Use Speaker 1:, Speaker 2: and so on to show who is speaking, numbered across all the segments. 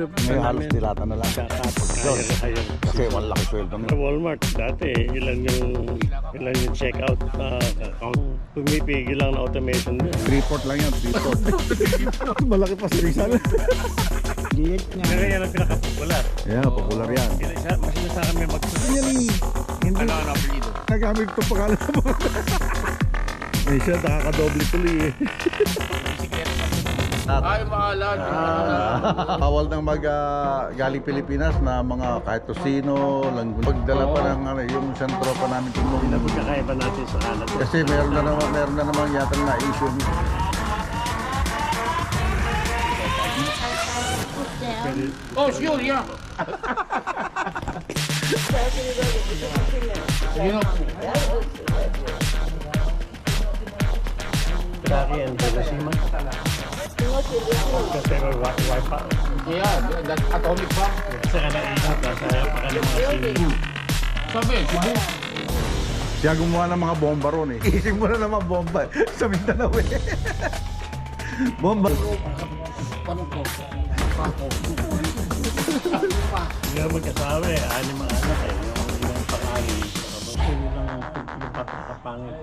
Speaker 1: Ngayon halos dilata na lang.
Speaker 2: Kaya.
Speaker 1: Kasi malaki sweldo
Speaker 2: Sa Walmart, dati ilan yung checkout account. Pumipigil lang na automation niya.
Speaker 1: Freeport lang yan, Freeport. Malaki pa si Rizal.
Speaker 2: Pero yan ang pinaka-popular.
Speaker 1: Yeah, popular yan.
Speaker 2: Masina sa kami
Speaker 1: Really? Hindi.
Speaker 2: Ano apelido?
Speaker 1: Nagamit ito pangalan mo. Ay siya, nakakadoble tuloy eh.
Speaker 3: Ay, maalan.
Speaker 1: Bawal nang galing Pilipinas na mga kahit tosino, langgun. Pagdala pa ng yung isang tropa namin tumulong.
Speaker 2: Ano pagkakaiba natin sa alat?
Speaker 1: Kasi meron na naman yata na issue.
Speaker 3: Oh, sure, yeah. You know,
Speaker 2: Iraqi and Hiroshima. Kasi may wifi.
Speaker 3: yeah, that atomic bomb.
Speaker 2: Kasi kanaisip nasa pakalim mga sili.
Speaker 3: Sabi, Cebu.
Speaker 1: Siya gumawa ng mga bomba ron eh. Isip mo na naman bomba sa Mindanao eh. Bomba.
Speaker 2: Hindi naman magkasawa eh. Anim ang anak eh. Yung ilang pang-ali. Gusto nilang yung papangit.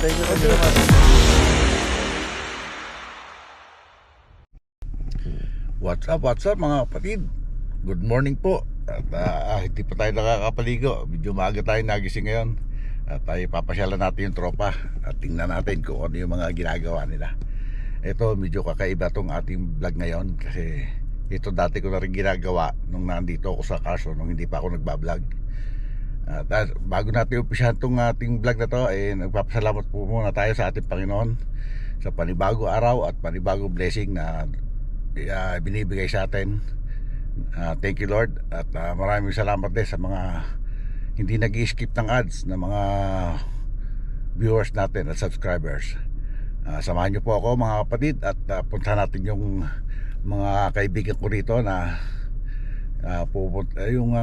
Speaker 1: Thank you naman. What's up mga kapatid? Good morning po. At hindi pa tayo nakakapaligo. Medyo maaga tayo nagising ngayon. At tayo papasyalan natin yung tropa. At tingnan natin kung ano yung mga ginagawa nila. Ito medyo kakaiba tong ating vlog ngayon. Kasi ito dati ko na rin ginagawa nung nandito ako sa Carson, nung hindi pa ako nagbablog. Bago natin umpisahan itong ating vlog na to, nagpapasalamat po muna tayo sa ating Panginoon sa panibago araw at panibago blessing na binibigay sa atin. Thank you Lord. At maraming salamat din sa mga hindi nag-skip ng ads na mga viewers natin at subscribers. Samahan nyo po ako mga kapatid at punta natin yung mga kaibigan ko rito na pupunta yung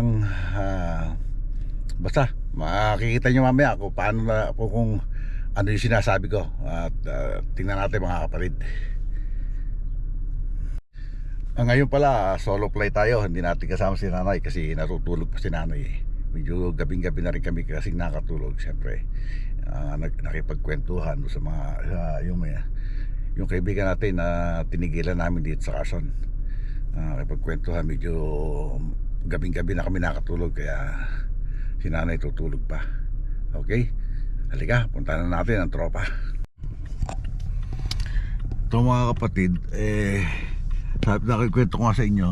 Speaker 1: basta makikita nyo mamaya kung paano na, kung ano yung sinasabi ko. At tingnan natin mga kapatid. Ngayon pala solo play tayo. Hindi natin kasama si nanay kasi natutulog pa si nanay. Medyo gabing-gabi na rin kami kasi nakatulog. Siyempre nakipagkwentuhan sa mga yung kaibigan natin na tinigilan namin dito sa Carson. Nakipagkwentuhan, medyo gabing-gabi na kami nakatulog kaya si nanay tutulog pa. Okay, halika, punta na natin ang tropa. Ito mga kapatid, sabi na kikwento ko nga sa inyo,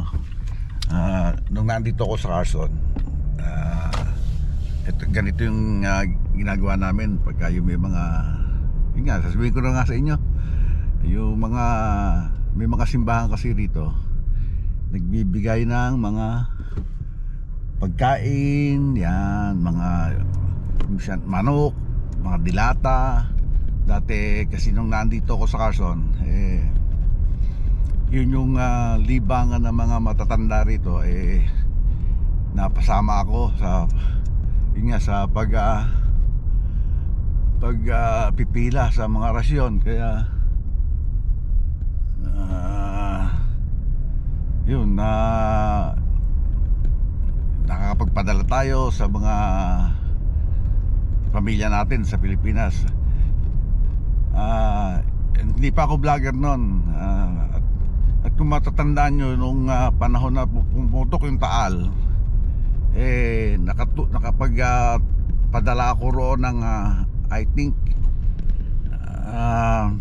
Speaker 1: nung nandito ako sa Carson, ganito yung ginagawa namin pagka yung may mga, yun nga, sasabihin ko na nga sa inyo, yung mga may mga simbahan kasi rito nagbibigay ng mga pagkain, yan, mga manok, mga dilata. Dati kasi nung nandito ako sa Carson, yun yung libangan ng mga matatanda rito, napasama ako sa yun nga, sa pipila sa mga rasyon. Kaya yun na nakakapagpadala tayo sa mga pamilya natin sa Pilipinas. Hindi pa ako vlogger noon, at kung matatandaan nyo nung panahon na pumutok yung Taal, nakapagpadala ako roon ng I think 4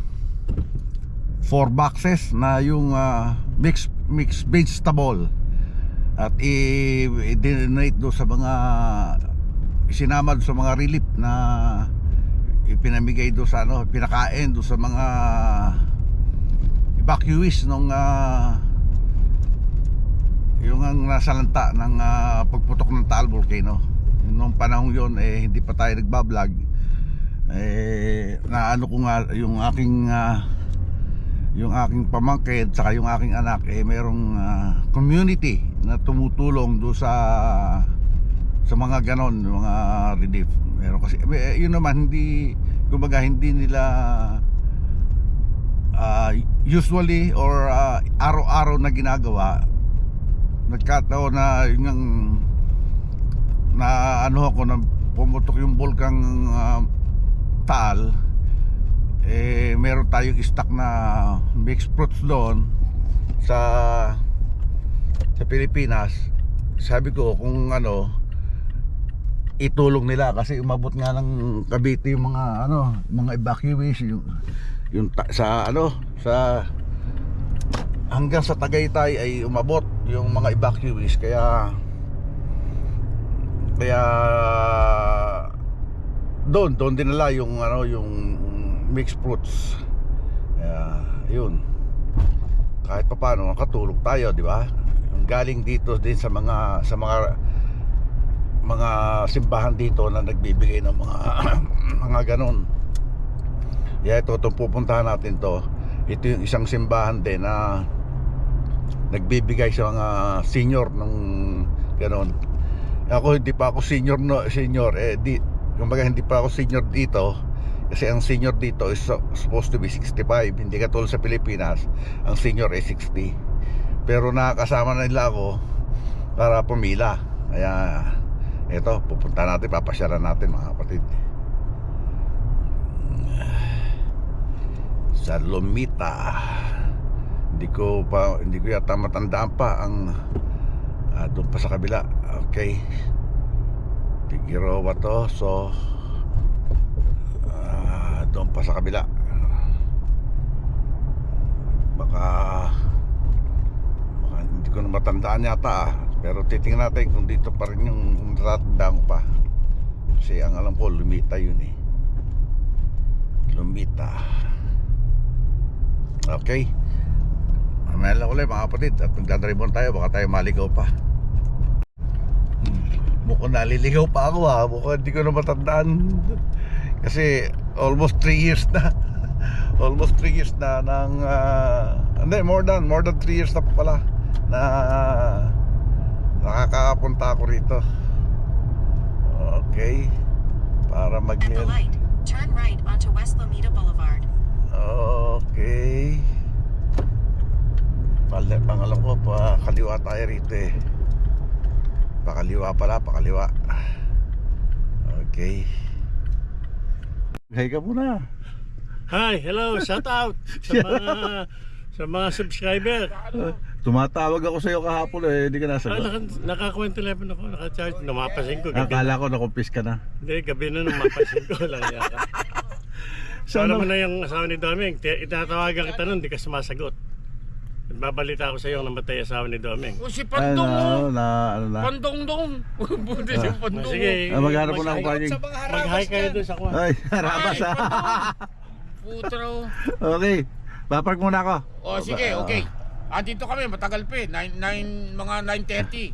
Speaker 1: boxes na yung mixed vegetable at i-donate do sa mga isinama do sa mga relief na ipinamigay do sa pinakain do sa mga evacuees nung yung ang nasalanta ng pagputok ng Taal volcano. Noong panahon yon hindi pa tayo nagbablog. Naano ko nga yung aking pamangkin saka yung aking anak merong community na tumutulong do sa mga ganon, mga relief. Meron kasi yun naman hindi kumbaga hindi nila usually or araw-araw na ginagawa. Nagkataon na yung na ano ako na pumutok yung bulkang Taal, meron tayong stock na mixed fruits doon sa Pilipinas. Sabi ko kung itulong nila kasi umabot nga ng Cavite yung mga evacuees yung sa hanggang sa Tagaytay ay umabot yung mga evacuees kaya doon dinala yung mixed fruits. Yun. Kahit papaano makatulog tayo, di ba? Galing dito din sa mga simbahan dito na nagbibigay ng mga ganon. Ito pupuntahan natin to. Ito yung isang simbahan din na nagbibigay sa mga senior ng ganon. Ako hindi pa ako senior kumbaga hindi pa ako senior dito kasi ang senior dito is supposed to be 65. Hindi katulad sa Pilipinas ang senior ay 60. Pero nakakasama na nila ako para pumila. Kaya ito, pupunta natin, papasyaran natin mga kapatid sa Lomita. Hindi ko yata matandaan pa ang doon pa sa kabila. Okay, Figueroa to. So doon pa sa kabila. Baka hindi ko na matandaan yata pero titingnan natin kung dito pa rin yung natatandaan ko pa kasi ang alam ko Lumita yun Lumita. Okay, mamaya lang ulit mga kapatid at magdadribon tayo, baka tayo maligaw pa. Mukhang naliligaw pa ako mukhang hindi ko na matandaan kasi almost 3 years na almost 3 years na ng hindi, more than 3 years na pala na nakakapunta ako rito. Okay, para
Speaker 4: At the light, turn right onto West Lomita Boulevard.
Speaker 1: Okay, pangalan ko pa kaliwa tayo rito pakaliwa pala, pakaliwa. Okay, hi ka muna.
Speaker 2: Hi, hello, shout out sa mga subscriber.
Speaker 1: Tumatawag ako sa iyo kahapon hindi ka nasagot.
Speaker 2: Naka 11 ako, naka-charge. Numapasin ko.
Speaker 1: Akala ko nakumpis ka na.
Speaker 2: Hindi, gabi na numapasin ko lang yata. Sana mo na yung asawa ni Doming. Itatawagan kita nun, di ka sumasagot. Babalita ako sa iyo ang namatay asawa ni Doming.
Speaker 3: O si Pandong
Speaker 1: na.
Speaker 3: Pandong dong. Buti si Pandong.
Speaker 2: Sige,
Speaker 1: Maghanap po ng kuhaning.
Speaker 2: mag-hi kayo doon sa kuha.
Speaker 1: Ay, harabas
Speaker 3: Putro.
Speaker 1: Okay, papark muna ako.
Speaker 3: O sige, okay. Dito kami, matagal pa mga 9:30.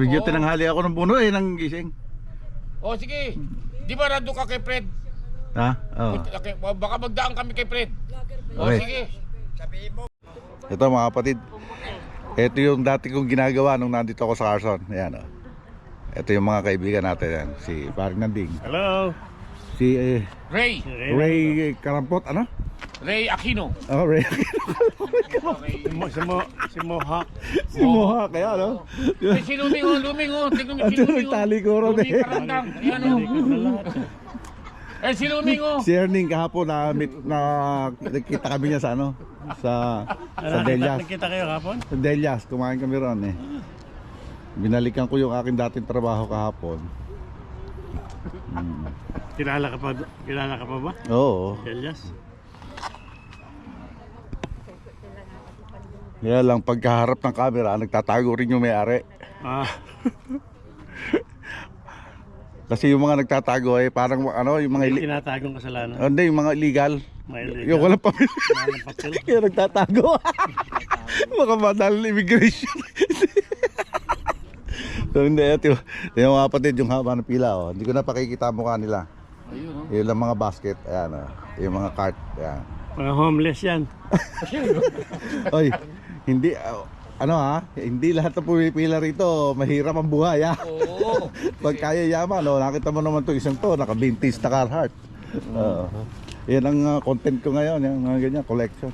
Speaker 1: Medyo tinanghali ako ng puno ng gising.
Speaker 3: O sige. Di ba nandun ka kay Fred?
Speaker 1: Ha? Oo.
Speaker 3: Baka magdaan kami kay Fred. O
Speaker 1: Okay.
Speaker 3: sige.
Speaker 1: Ito mga kapatid, ito yung dati kong ginagawa nung nandito ako sa Carson. Ayan Ito yung mga kaibigan natin yan. Si Paring Nanding,
Speaker 2: Hello.
Speaker 1: si
Speaker 3: Ray
Speaker 1: Ray Karampot,
Speaker 3: Ray Aquino.
Speaker 1: Ray
Speaker 2: Si Mohawk.
Speaker 1: si Moha, kaya
Speaker 3: Si Luming oh. Tingnan mo si
Speaker 1: Ito,
Speaker 3: Luming
Speaker 1: nagtali ko ron
Speaker 3: Luming Karandang. Ayan si Luming
Speaker 1: Si Erning kahapon nakita kami niya sa sa Delias.
Speaker 2: Nakita kayo kapon?
Speaker 1: Sa Delias, kumain kami ron Binalikan ko yung aking dating trabaho kahapon.
Speaker 2: Kilala ka pa ba?
Speaker 1: Oo.
Speaker 2: Elias?
Speaker 1: Kaya lang pagkaharap ng camera, nagtatago rin yung may-ari. Kasi yung mga nagtatago parang yung mga
Speaker 2: Tinatagong kasalanan.
Speaker 1: hindi, yung mga illegal.
Speaker 2: May
Speaker 1: Yung walang papel.
Speaker 2: Walang papel.
Speaker 1: Kaya nagtatago. Mga madal immigration. So, hindi, ito yung mga kapatid, yung haba ng pila, oh. Hindi ko na pakikita ang mukha nila.
Speaker 3: Ayun,
Speaker 1: Yung lang mga basket, ayan, oh. Yung mga cart, ayan.
Speaker 2: Mga homeless yan.
Speaker 1: Oy, hindi, ano ha, hindi lahat na pumipila rito, mahirap ang buhay ha.
Speaker 3: Oo.
Speaker 1: Pag kaya yaman, oh, nakita mo naman to isang to, naka-vintage na Carhartt. Yan ang content ko ngayon, yung mga ganyan, collection.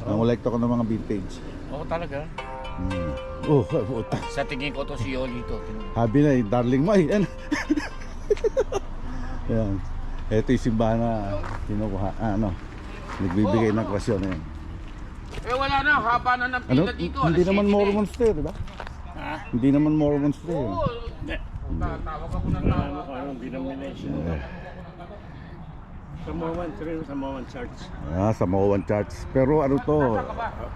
Speaker 1: Ang kolekto ko ng mga vintage.
Speaker 3: Oo, talaga.
Speaker 1: Oh, puta.
Speaker 3: Sa tingin ko to si Yoli to.
Speaker 1: Habi na, darling mo, yan. Yan. Ito yung simbahan na kinukuha, nagbibigay ng krasyon. Yan.
Speaker 3: Eh wala na, haba na ng
Speaker 1: Ano,
Speaker 3: pila dito.
Speaker 1: hindi
Speaker 3: Alas
Speaker 1: naman
Speaker 3: 7
Speaker 1: Mormons to, di ba?
Speaker 2: Ha?
Speaker 1: Hindi naman Mormons to.
Speaker 3: Oo.
Speaker 2: Hindi.
Speaker 3: Tawag ako ng
Speaker 2: Wala
Speaker 3: tawag.
Speaker 2: mo kung anong denomination. Samoan Church.
Speaker 1: Sa Moan Church. Pero ano to,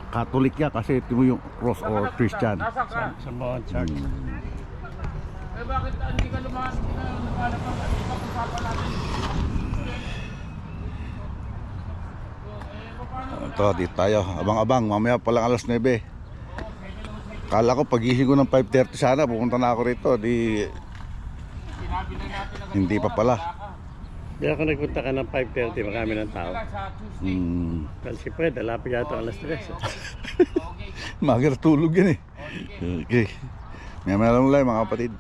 Speaker 1: Catholic yan kasi ito yung cross or Christian.
Speaker 3: Nasa ka?
Speaker 2: Samoan Church.
Speaker 3: Eh bakit hindi ka lumalabas? Hindi pa usapan natin.
Speaker 1: Ito, dito tayo. Abang-abang, mamaya pa lang alas 9. Kala ko pagising ko ng 5:30 sana, pupunta na ako rito. Di,
Speaker 3: Sinabi na natin na
Speaker 1: hindi pa pala.
Speaker 2: Kaya kung nagpunta ka ng 5:30, marami ng tao.
Speaker 3: sa Tuesday.
Speaker 2: Kasi si Fred, alapit yata alas 3.
Speaker 1: Magar tulog yan eh. Okay. Mamaya lang ulit mga kapatid.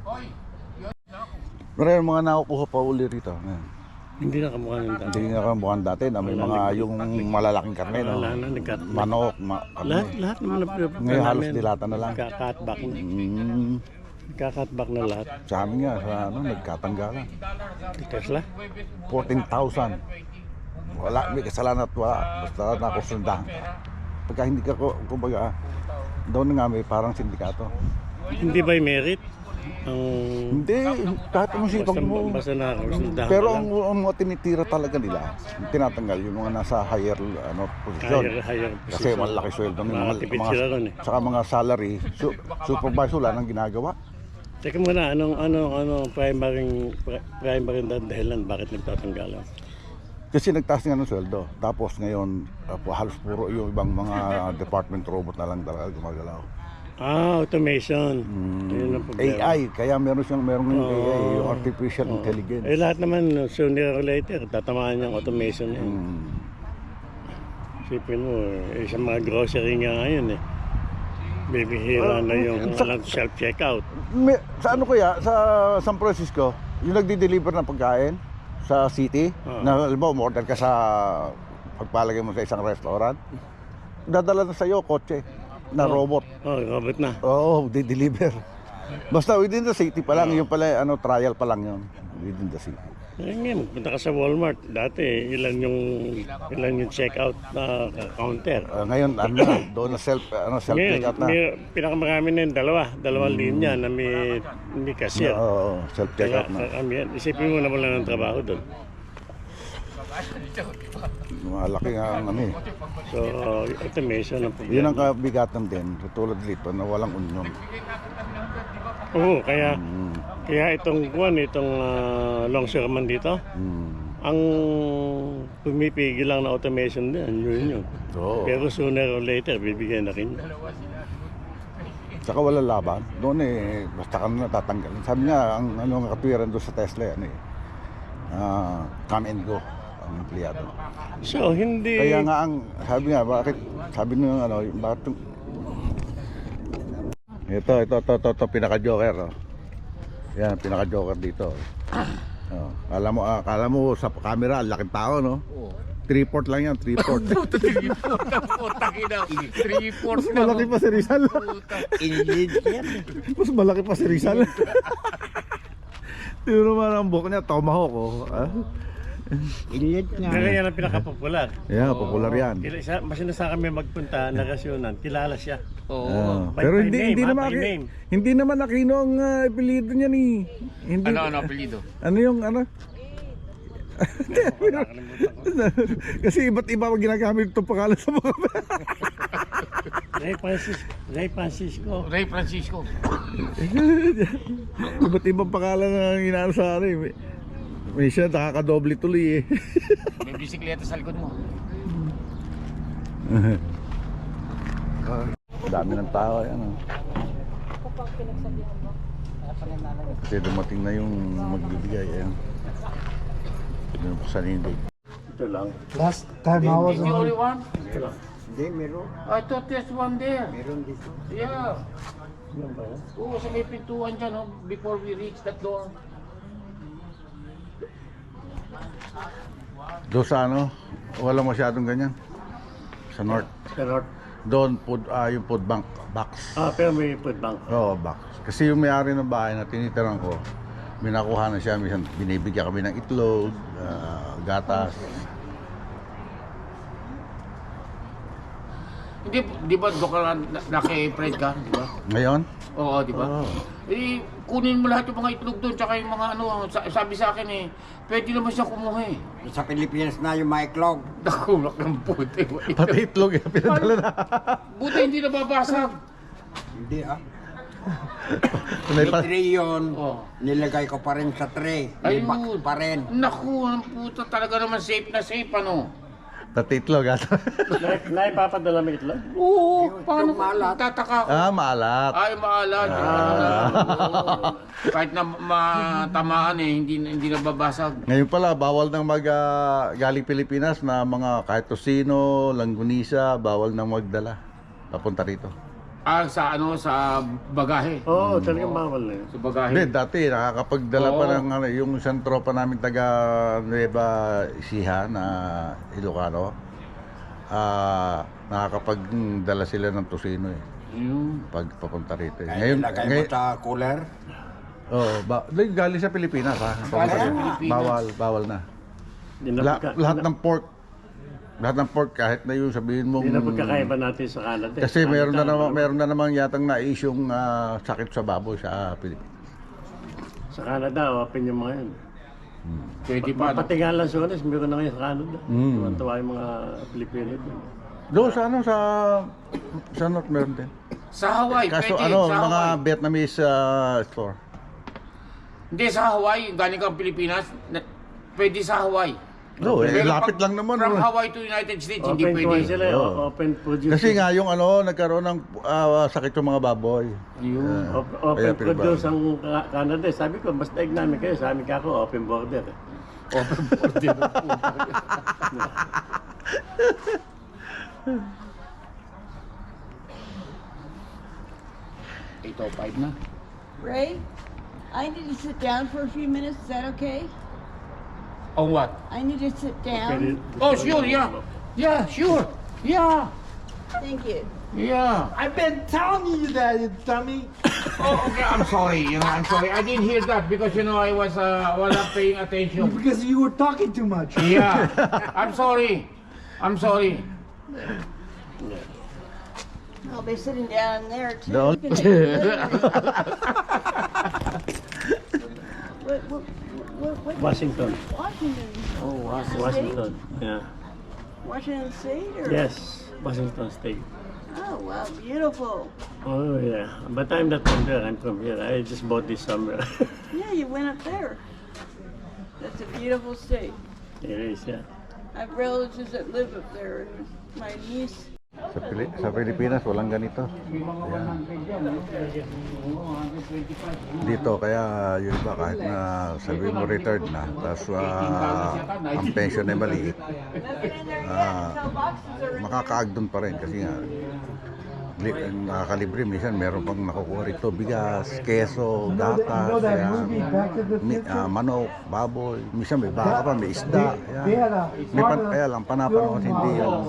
Speaker 3: Hoy,
Speaker 1: Pero yung mga nakukuha pa uli rito. Ayan.
Speaker 2: Hindi na kamukha ng dati.
Speaker 1: Hindi nga kamukhan dati na may mga yung malalaking karne, no?
Speaker 2: Wala na, nagkat...
Speaker 1: Manok,
Speaker 2: Lahat naman na
Speaker 1: ngayon halos dilata na lang.
Speaker 2: Nagka-cutback na.
Speaker 1: Mm,
Speaker 2: Nagka-cutback na lahat.
Speaker 1: sa amin nga, sa nagkatanggalan.
Speaker 2: Tesla?
Speaker 1: 14,000. Wala, may kasalanan at wala. Basta nakusundahan. Pagka hindi ka, kumbaga, doon nga may parang sindikato.
Speaker 2: Hindi ba yung merit? Ang...
Speaker 1: Hindi, kahit anong sipag mo.
Speaker 2: Basta nakasundahan
Speaker 1: Pero
Speaker 2: ka
Speaker 1: ang,
Speaker 2: lang.
Speaker 1: ang mga tinitira talaga nila, tinatanggal yung mga nasa higher posisyon.
Speaker 2: Higher
Speaker 1: Kasi malaki sweldo ng
Speaker 2: Makatipid sila ron eh.
Speaker 1: saka mga salary, supervisor wala nang ginagawa.
Speaker 2: Teka muna, anong primary dahilan bakit nagtatanggalan?
Speaker 1: Kasi nagtaas nga ng sweldo. Tapos ngayon, halos puro yung ibang mga department robot na lang talaga gumagalaw.
Speaker 2: Automation. Yun ang problema.
Speaker 1: AI, kaya meron AI, yung artificial intelligence.
Speaker 2: Eh lahat naman, sooner or later, tatamaan niyang automation yan. Sipin mo, sa mga grocery nga ngayon eh. Bibihira na yung walang self-checkout.
Speaker 1: Sa ano kaya, sa San Francisco, yung nagdi-deliver ng pagkain sa city, na halimbawa umorder ka sa pagpalagay mo sa isang restaurant, dadala na sa'yo kotse na robot.
Speaker 2: Robot na.
Speaker 1: Oo, di-deliver. Basta within the city pa lang, yung pala, trial pa lang yun. Within the city.
Speaker 2: Ngayon, magpunta ka sa Walmart. Dati, ilan yung checkout na counter.
Speaker 1: Ngayon, doon na self-checkout na.
Speaker 2: Pinakamarami na yung dalawang linya na may cashier.
Speaker 1: Oo, self-checkout na.
Speaker 2: Isipin mo na wala ng trabaho doon.
Speaker 1: Malaki nga ang ano eh.
Speaker 2: So, automation ang problema.
Speaker 1: Yun ang kabigatan din, tulad dito na walang union.
Speaker 2: Oo, kaya itong longshoreman dito, ang pumipigil lang na automation din, yun.
Speaker 1: Oo.
Speaker 2: Pero sooner or later, bibigyan na rin.
Speaker 1: Saka wala laban. Doon basta ka na natatanggal. Sabi niya, ang katwiran doon sa Tesla, come and go ang empleyado.
Speaker 2: So, hindi...
Speaker 1: Kaya nga sabi nga, sabi niya, bakit ito, pinaka-joker. Yan, pinaka-joker dito. Kala mo sa camera, laking tao, no?
Speaker 3: Oo.
Speaker 1: 3-port lang yan, 3-port.
Speaker 3: Three-fourths
Speaker 1: Mas malaki pa si Rizal. Mas malaki pa si Rizal. Tiro naman ang buhok niya, tomahawk, oh.
Speaker 2: Pero yan ang pinaka-popular.
Speaker 1: Yeah, popular yan.
Speaker 2: Mas nasa kami magpunta, nagasyonan, kilala siya.
Speaker 3: Oo.
Speaker 1: Pero
Speaker 2: By name.
Speaker 1: hindi naman Aquino ang apelyido niya ni. Hindi.
Speaker 3: Ano apelyido?
Speaker 1: Ano yung ano? Kasi iba't iba ang ginagamit itong pangalan sa mga
Speaker 2: Ray Francisco.
Speaker 3: Ray Francisco.
Speaker 1: iba't ibang pangalan ang inaano sa ano eh. May siya nakakadoble tuloy eh.
Speaker 3: May bisikleta sa likod mo.
Speaker 1: Dami ng tao yan.
Speaker 5: ko pang pinagsabihan mo.
Speaker 1: Kasi dumating na yung magbibigay. Ayan. Doon po sa Nindig.
Speaker 2: Ito lang.
Speaker 6: Last time I was
Speaker 3: Is the only one?
Speaker 2: Ito lang.
Speaker 3: I thought there's one there. Yeah.
Speaker 2: Yan ba yan?
Speaker 3: Oo, sa may pintuan dyan, oh, before we reach that door.
Speaker 1: Doon sa ano, wala masyadong ganyan. Sa North.
Speaker 2: Sa North.
Speaker 1: Doon, yung food bank, box.
Speaker 2: Pero may food bank.
Speaker 1: Oo, box. Kasi yung may-ari ng bahay na tinitiran ko, minakuha na siya, minsan binibigyan kami ng itlog, gatas.
Speaker 3: Hindi, di ba doon ka naki-Fred ka, di ba?
Speaker 1: Ngayon?
Speaker 3: Oo, di ba?
Speaker 1: Oo.
Speaker 3: Eh, kunin mo lahat yung mga itlog doon, tsaka yung mga ano, sabi sa akin eh, pwede naman siya kumuha eh.
Speaker 7: Sa Pilipinas na yung maiklog.
Speaker 3: Nakulak ng puti.
Speaker 1: Pati itlog, pinadala na.
Speaker 3: Buti hindi nababasag.
Speaker 7: Hindi ah.
Speaker 1: May
Speaker 7: May
Speaker 1: pa-
Speaker 7: tray yun.
Speaker 3: Oh.
Speaker 7: Nilagay ko pa rin sa tray. May
Speaker 3: Ayun.
Speaker 7: box pa rin.
Speaker 3: Naku, ang puta talaga naman safe na safe, ano?
Speaker 1: Pati itlog, ata.
Speaker 2: Naipapadala mo itlog?
Speaker 3: Oo, paano
Speaker 7: yung maalat.
Speaker 3: tataka ko?
Speaker 1: Maalat.
Speaker 3: Ay, maalat. Oo. Kahit na matamaan eh, hindi nababasag.
Speaker 1: Ngayon pala, bawal nang galing Pilipinas na mga kahit tosino, langgunisa, bawal nang magdala. Papunta rito.
Speaker 3: Sa bagahe.
Speaker 2: Oo, talagang bawal na yun.
Speaker 3: Sa bagahe.
Speaker 1: Hindi, dati nakakapagdala pa ng ano, yung isang tropa namin taga Nueva Ecija na Ilocano. Nakakapagdala sila ng tosino eh.
Speaker 3: Yun.
Speaker 1: Pag papunta rito. Eh.
Speaker 7: Ngayon, nilagay mo sa cooler.
Speaker 1: Galing sa Pilipinas ha. Papunta
Speaker 3: sa
Speaker 1: rito.
Speaker 3: Pilipinas.
Speaker 1: Bawal na.
Speaker 2: Hindi na
Speaker 1: Lahat ng pork. Lahat ng pork kahit na yung sabihin mong
Speaker 2: Hindi na pagkakaiba natin sa Canada.
Speaker 1: kasi meron na namang yatang na-issue'ng sakit sa baboy sa Pilipinas.
Speaker 2: Sa Canada, open yung mga yun.
Speaker 3: Pwede pa.
Speaker 2: Pati nga lang Suarez, meron na ngayon sa Canada.
Speaker 1: Mm.
Speaker 2: Tuwan-tuwa yung mga Pilipino dun.
Speaker 1: Doon sa ano sa North meron din.
Speaker 3: Sa Hawaii,
Speaker 1: Kaso
Speaker 3: pwede.
Speaker 1: ano,
Speaker 3: Sa
Speaker 1: mga
Speaker 3: Hawaii.
Speaker 1: Vietnamese store.
Speaker 3: Hindi, sa Hawaii, galing kang Pilipinas, pwede sa Hawaii.
Speaker 1: No,
Speaker 3: Pero
Speaker 1: lapit lang naman.
Speaker 3: From
Speaker 1: no?
Speaker 3: Hawaii to United States, hindi
Speaker 2: Open tuwan
Speaker 3: pwede.
Speaker 2: sila,
Speaker 1: Oo.
Speaker 2: open produce.
Speaker 1: Kasi nga yung ano, nagkaroon ng sakit yung mga baboy.
Speaker 3: Yun.
Speaker 2: Open
Speaker 1: Kaya
Speaker 2: produce ang Canada. Sabi ko, mas daig namin kayo. Sa amin ka ako, open border.
Speaker 3: Open border. Ito, 5 na.
Speaker 8: Ray, I need to sit down for a few minutes. Is that okay?
Speaker 3: On what?
Speaker 8: I need to sit down.
Speaker 3: Oh, sure, yeah. Yeah, sure. Yeah.
Speaker 8: Thank you.
Speaker 3: Yeah.
Speaker 6: I've been telling you that, you dummy.
Speaker 3: Oh, okay, I'm sorry. I'm sorry. I didn't hear that because, I was not paying attention.
Speaker 6: Because you were talking too much.
Speaker 3: Yeah. I'm sorry. I'm sorry.
Speaker 8: I'll be sitting down there too.
Speaker 1: Don't.
Speaker 8: What,
Speaker 2: Washington.
Speaker 8: Washington?
Speaker 3: Oh,
Speaker 2: Washington. Yeah.
Speaker 8: Washington State? Or?
Speaker 2: Yes, Washington State.
Speaker 8: Oh, wow, beautiful.
Speaker 2: Oh, yeah. But I'm not from there. I'm from here. I just bought this somewhere.
Speaker 8: Yeah, you went up there. That's a beautiful state.
Speaker 2: It is, yeah.
Speaker 8: I have relatives that live up there, and my niece.
Speaker 1: Sa Pilipinas walang ganito. Ayan. Dito kaya yung iba kahit na sabihin mo retired na, tapos ang pension ay maliit. Makakaag doon pa rin kasi nga nakakalibre, minsan meron pang nakukuha rito bigas, keso, gatas, manok, baboy, minsan may baka pa, may isda. Kaya lang panapanahon hindi yung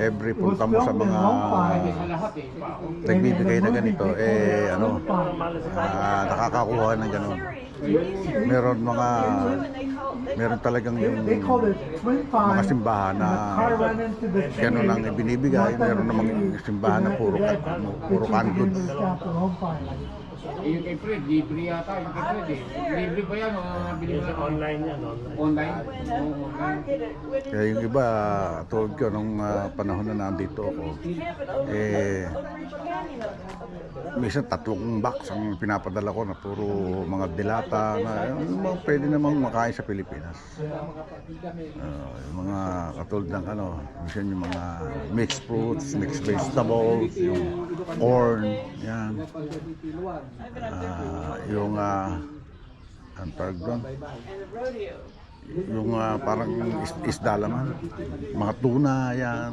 Speaker 1: every punta mo sa mga nagbibigay na ganito nakakakuha ng gano'n. Meron talagang yung mga simbahan na gano'n ang ibinibigay, meron namang simbahan na puro canned goods.
Speaker 3: Yung kay Fred, libre yata. Yung kay Fred eh. Libre ba yan? O nabili mo
Speaker 2: Yes,
Speaker 3: lang?
Speaker 2: online yan, online.
Speaker 3: Online?
Speaker 1: Kaya yung iba, tulad ko nung panahon na nandito ako, minsan 3 box ang pinapadala ko na puro mga dilata na pwede namang makain sa Pilipinas. Yung mga katulad ng minsan yung mga mixed fruits, mixed vegetables, yung corn, yan. Yung ang tawag doon? Yung parang isda laman, mga tuna, yan.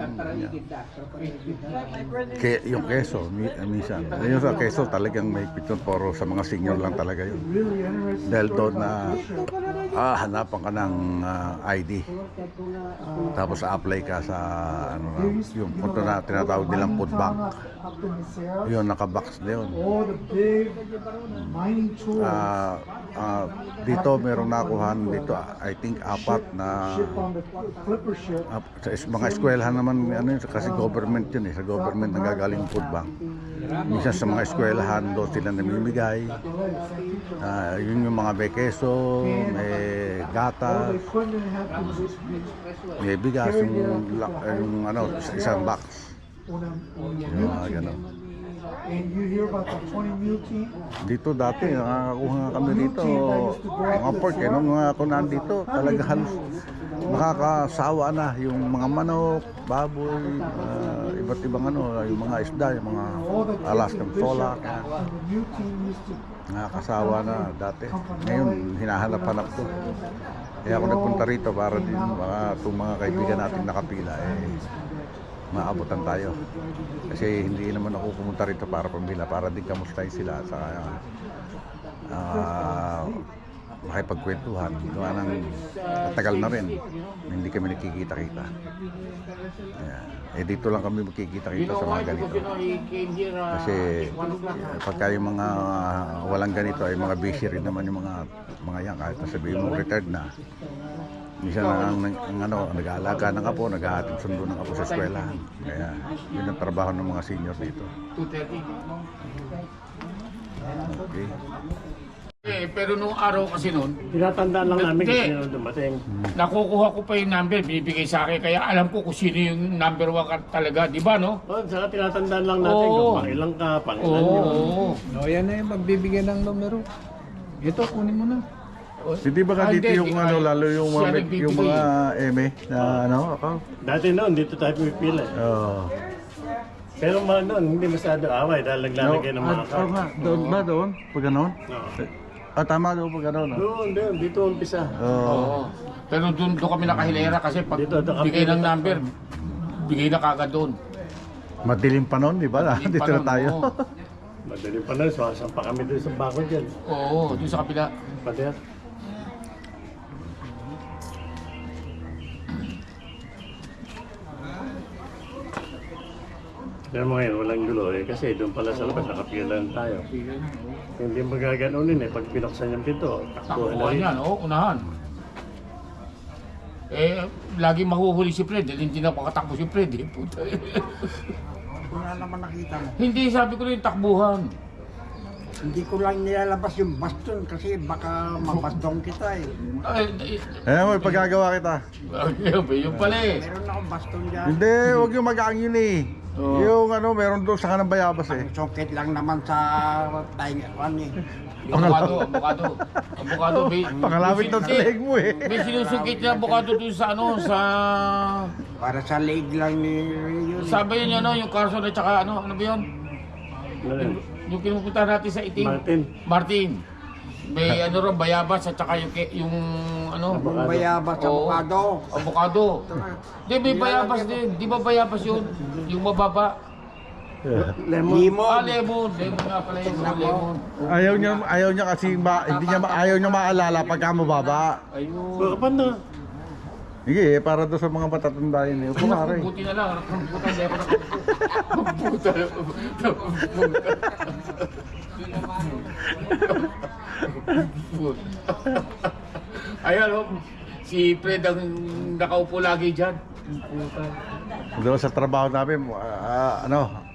Speaker 1: Yung keso, minsan. Yung sa keso talagang may pitong poro sa mga senior lang talaga yun. Dahil doon na hanapan ka ng ID. Tapos apply ka sa ano na, yung punto na tinatawag nilang food bank. Yun, nakabox na yun.
Speaker 6: All the big mining tools
Speaker 1: Dito meron nakuhan dito, I think 4 na
Speaker 6: ship on the flipper ship.
Speaker 1: sa mga eskwelahan naman ano yun, kasi government yun sa government nagagaling food bank. Minsan sa mga eskwelahan doon sila namimigay. Yun yung mga may keso, may
Speaker 6: All the
Speaker 1: gata,
Speaker 6: equipment have to
Speaker 1: may bigas, yung ano, isang box.
Speaker 6: on
Speaker 1: Yung mga ganun.
Speaker 6: and you hear about the 20 mule team.
Speaker 1: Dito dati, nakakakuha nga kami dito mga pork, nung ako nandito talaga halos nakakasawa na yung mga manok, baboy, iba't ibang ano, yung mga isda, yung mga Alaskan solak,
Speaker 6: And the mule team used to
Speaker 1: nakakasawa na dati. Ngayon, hinahanap-hanap ko. Kaya ako nagpunta rito para din itong mga kaibigan natin nakapila maabutan tayo. Kasi hindi naman ako pumunta rito para pamila, para din kamustahin sila sa makipagkwentuhan. Gawa ng tagal na rin, hindi kami nakikita-kita. Dito lang kami magkikita-kita sa mga ganito. Kasi pagka yung mga walang ganito ay mga busy rin naman yung mga yan, kahit nasabihin mo retired na. Minsan ang ano, nag-aalaga ng apo, naghahatid sundo ng apo sa eskwelahan. Kaya yun ang trabaho ng mga senior dito.
Speaker 3: 2:30.
Speaker 1: Okay.
Speaker 3: Pero nung araw kasi noon,
Speaker 2: Tinatandaan lang namin
Speaker 3: Hindi.
Speaker 2: kung sino dumating.
Speaker 3: nakukuha ko pa yung number, binibigay sa akin. Kaya alam ko kung sino yung number 1 talaga, di ba no?
Speaker 2: Oh, saka tinatandaan lang natin
Speaker 3: Oo.
Speaker 2: kung pang ilang ka, pang ilan
Speaker 3: Oo.
Speaker 2: yun.
Speaker 3: Oo.
Speaker 7: O yan na yung magbibigay ng numero. Ito, kunin mo na.
Speaker 1: Hindi ba ka dito yung ano, lalo yung mga eme na ano, account?
Speaker 2: Dati noon, dito tayo pumipila.
Speaker 1: Oo.
Speaker 2: Pero mga noon, hindi masyado away dahil naglalagay ng mga card.
Speaker 1: Doon ba doon? Pag ganon?
Speaker 2: Oo.
Speaker 1: Tama doon pag ganon.
Speaker 2: Doon, dito umpisa.
Speaker 3: Oo. Pero doon kami nakahilera kasi pag
Speaker 2: Dito,
Speaker 3: bigay ng number, bigay na kagad doon.
Speaker 1: Madilim pa noon, di ba?
Speaker 3: Madilim
Speaker 1: Dito
Speaker 3: pa
Speaker 1: na
Speaker 3: noon,
Speaker 1: tayo.
Speaker 3: oo.
Speaker 2: Madali pa na, sumasampa kami doon sa bako dyan.
Speaker 3: Oo, doon sa kapila.
Speaker 2: Pader. Pero ngayon, walang gulo eh. Kasi doon pala sa labas, nakapilan tayo. Hindi magaganunin eh. Pag binuksan yung pinto, takbuhan na
Speaker 3: Takbuhan
Speaker 2: rin.
Speaker 3: yan, oo, unahan. Lagi mahuhuli si Fred, hindi na makatakbo si Fred eh. Puta.
Speaker 7: Wala naman nakita mo.
Speaker 3: Hindi, sabi ko rin takbuhan.
Speaker 7: Hindi ko lang nilalabas yung baston kasi baka mabastong kita eh.
Speaker 1: May pagkagawa kita.
Speaker 3: Yung pala eh.
Speaker 7: Meron akong baston dyan.
Speaker 1: Hindi, huwag yung mag-angin eh.
Speaker 3: Oo.
Speaker 1: Yung ano, meron doon sa kanang bayabas eh.
Speaker 7: Ang sokit lang naman sa taingan eh.
Speaker 3: Abukado, may...
Speaker 1: Pangalawit ng
Speaker 3: Hindi.
Speaker 1: talig mo eh.
Speaker 3: May sinusungkit na abukado doon sa ano, sa...
Speaker 7: Para sa leg lang ni yun.
Speaker 3: Sabi yun ano, yung Carson at saka ano ba yun?
Speaker 2: Ano rin?
Speaker 3: Yung kinupunta natin sa itim.
Speaker 2: Martin.
Speaker 3: May ano rin, bayabas at saka yung ano...
Speaker 7: Yung bayabas sa
Speaker 3: Oo.
Speaker 7: bukado.
Speaker 3: Avocado. Di, may bayabas din. Di ba bayabas yun? Yung mababa.
Speaker 2: Lemon.
Speaker 3: Ah,
Speaker 7: Limon.
Speaker 3: lemon nga pala yun. Lemon.
Speaker 1: Ayaw niya kasi ayaw niya maalala pagka mababa.
Speaker 3: Ayun.
Speaker 2: Baka pa na.
Speaker 1: Sige, para doon sa mga matatanda yun eh. Upo ka rin.
Speaker 3: Buti na lang. Buti na lang. Buti na Ayan, oh. Si Fred ang nakaupo lagi dyan.
Speaker 1: Doon sa trabaho namin,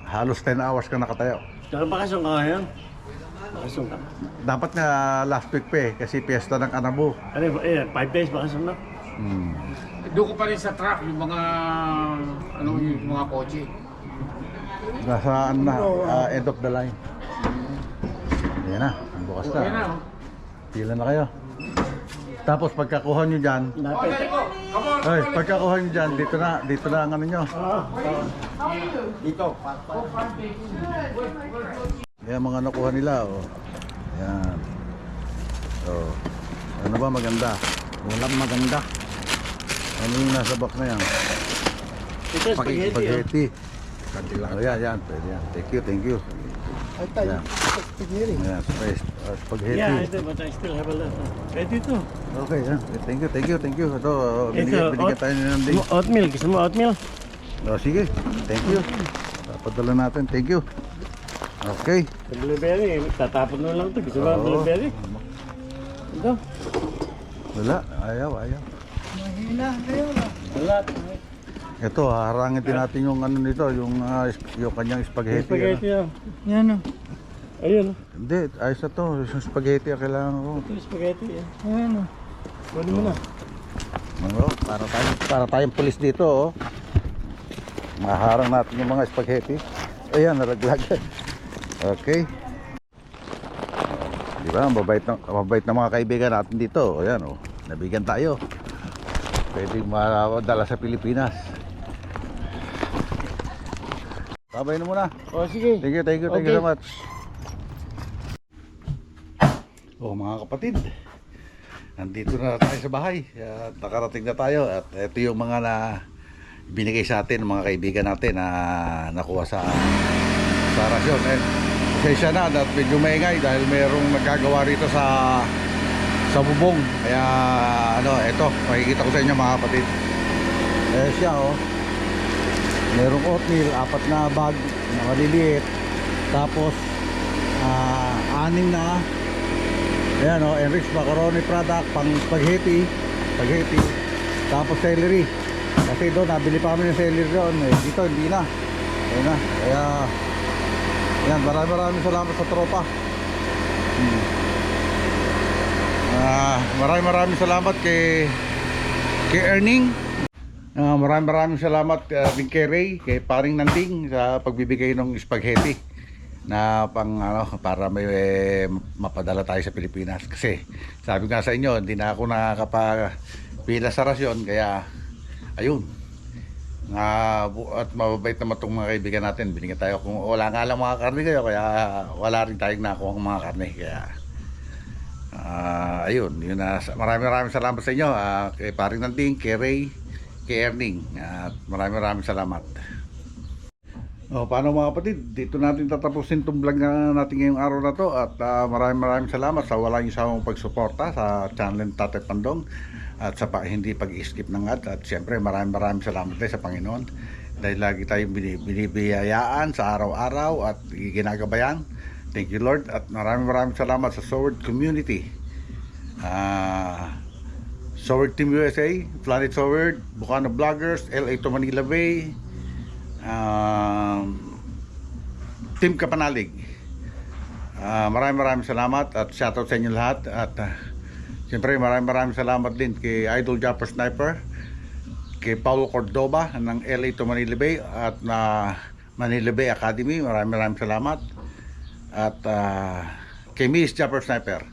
Speaker 1: halos 10 hours ka nakatayo.
Speaker 2: Nakabakasyon ka ngayon? Bakasyon ka.
Speaker 1: Dapat nga last week pa eh, kasi piyesta ng Anabu.
Speaker 2: Ano yun? 5 days bakasyon na?
Speaker 3: Doon ko pa rin sa truck yung mga yung mga kotse.
Speaker 1: Nasa end of the line. Yan na, bukas na.
Speaker 3: Ayan na. Oh.
Speaker 1: Pila na kayo. Tapos pagkakuha nyo dyan, ay, pagkakuha nyo dyan, dito na ang ano nyo.
Speaker 7: Dito.
Speaker 1: Yan mga nakuha nila, oh. Yan. Oh. Ano ba maganda?
Speaker 7: Walang maganda.
Speaker 1: Ano yung nasa box na yan?
Speaker 2: Ito, spaghetti.
Speaker 1: Spaghetti.
Speaker 7: Kandila.
Speaker 1: Oh, yan, pwede yan. Thank you.
Speaker 6: I thought
Speaker 1: Yeah.
Speaker 6: you spaghetti.
Speaker 1: Yan, spaghetti.
Speaker 2: Yeah, ito, but I still have a lot. Pwede ito.
Speaker 1: Okay, yan. Thank you. Ito, binigyan tayo ni Nanding.
Speaker 2: Oatmeal. Gusto mo oatmeal?
Speaker 1: Oh, sige, thank you. Papadala natin, thank you. Okay.
Speaker 2: Sa blueberry, tatapon mo lang ito. Gusto mo ang
Speaker 1: Oo.
Speaker 2: blueberry? Ito.
Speaker 1: Wala, ayaw.
Speaker 2: Wala.
Speaker 1: Ito, harangin din natin yung ano nito, yung kanyang spaghetti.
Speaker 2: Spaghetti yan.
Speaker 6: Yan o.
Speaker 2: Ayun.
Speaker 1: Hindi, ayos na to. Yung spaghetti ang kailangan ko.
Speaker 2: Ito yung spaghetti. Yan.
Speaker 6: Yan o.
Speaker 2: Kunin mo na.
Speaker 1: Ano, para tayong pulis dito, oh. Maharang natin yung mga spaghetti. Ayan, naraglag. Okay. Di ba, mabait na mga kaibigan natin dito. Ayan, oh. Nabigyan tayo. Pwedeng madala sa Pilipinas. Babay na muna.
Speaker 2: O, sige.
Speaker 1: Thank you
Speaker 2: Okay.
Speaker 1: so much. Oh, mga kapatid. Nandito na tayo sa bahay. At nakarating na tayo. At ito yung mga na binigay sa atin, mga kaibigan natin na nakuha sa rasyon. Pasensya na at medyo maingay dahil mayroong nagkagawa rito sa bubong. Kaya ito, makikita ko sa inyo mga kapatid. Siya, oh. Merong oatmeal, 4 na bag na maliliit. Tapos 6 na ayan, oh, enriched macaroni product pang spaghetti. Tapos celery. Kasi doon nabili pa kami ng celery doon, dito hindi na. Ayun na. Kaya yan, maraming salamat sa tropa. Maraming salamat kay Erning. Maraming salamat din kay Ray, kay paring Nanding sa pagbibigay ng spaghetti na para may mapadala tayo sa Pilipinas. Kasi sabi nga sa inyo, hindi na ako nakakapila sa rasyon, kaya ayun. At mababait naman itong mga kaibigan natin. Binigyan tayo, kung wala nga lang mga karne kayo, kaya wala rin tayong nakuha ng mga karne. Kaya ayun, yun na. Maraming salamat sa inyo, kay paring Nanding, kay Ray, kay Erning, at maraming salamat. Paano mga kapatid, dito natin tatapusin itong vlog na natin ngayong araw na to. At maraming salamat sa walang isang pagsuporta sa channel Tatay Pandong at sa hindi pag-skip ng ads. At siyempre maraming salamat din sa Panginoon dahil lagi tayong binibiyayaan sa araw-araw at ginagabayan. Thank you Lord, at maraming salamat sa Sword Community, Sword Team USA, Planet Sword, Bukano Vloggers, LA to Manila Bay, Team Kapanalig. Maraming salamat at shoutout sa inyo lahat. At siyempre maraming salamat din kay Idol Japper Sniper, kay Paulo Cordoba ng LA to Manila Bay at Manila Bay Academy. Maraming salamat. At kay Miss Japper Sniper.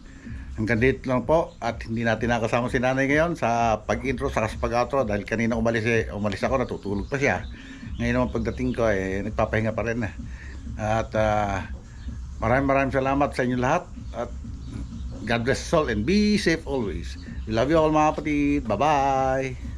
Speaker 1: Hanggang dito lang po, at hindi natin nakasama si nanay ngayon sa pag-intro sa pag-outro dahil kanina umalis ako, natutulog pa siya. Ngayon naman pagdating ko nagpapahinga pa rin. At maraming salamat sa inyo lahat, at God bless us all and be safe always. We love you all mga kapatid. Bye bye.